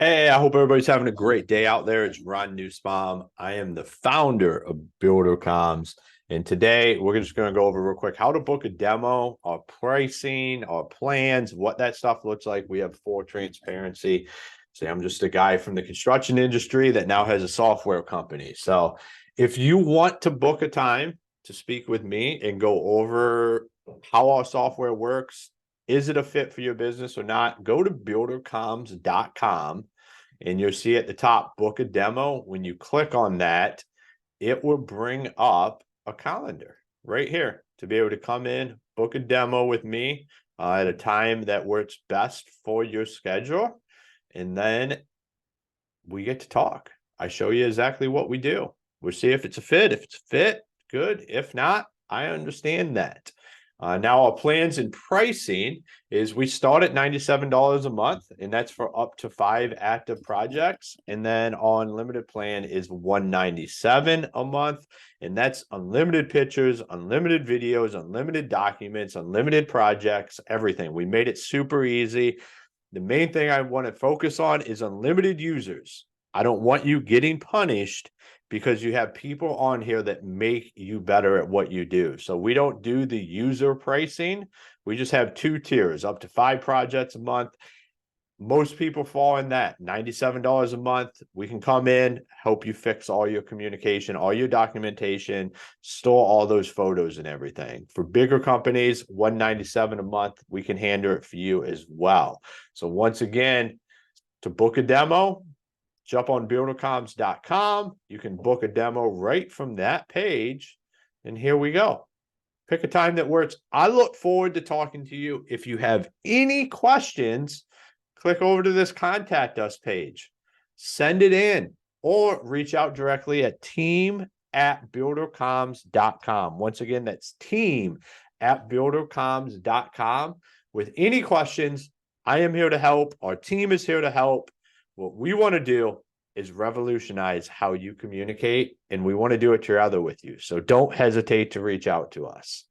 Hey, I hope everybody's having a great day out there. It's Ron Newsbaum. I am the founder of BuilderComs. And today we're just going to go over real quick how to book a demo, our pricing, our plans, what that stuff looks like. We have full transparency. Say I'm just a guy from the construction industry that now has a software company. So if you want to book a time to speak with me and go over how our software works, is it a fit for your business or not? Go to buildercoms.com and you'll see at the top, book a demo. When you click on that, it will bring up a calendar right here to be able to come in, book a demo with me at a time that works best for your schedule. And then we get to talk. I show you exactly what we do. We'll see if it's a fit. If it's a fit, good. If not, I understand that. Now, our plans and pricing is we start at $97 a month, and that's for up to 5 active projects. And then our unlimited plan is $197 a month, and that's unlimited pictures, unlimited videos, unlimited documents, unlimited projects, everything. We made it super easy. The main thing I want to focus on is unlimited users. I don't want you getting punished because you have people on here that make you better at what you do. So we don't do the user pricing. We just have 2 tiers, up to 5 projects a month. Most people fall in that $97 a month. We can come in, help you fix all your communication, all your documentation, store all those photos and everything. For bigger companies, $197 a month, we can handle it for you as well. So once again, to book a demo, jump on buildercoms.com. You can book a demo right from that page. And here we go. Pick a time that works. I look forward to talking to you. If you have any questions, click over to this contact us page, send it in, or reach out directly at team@buildercoms.com. Once again, that's team@buildercoms.com. With any questions, I am here to help. Our team is here to help. What we want to do is revolutionize how you communicate, and we want to do it together with you. So don't hesitate to reach out to us.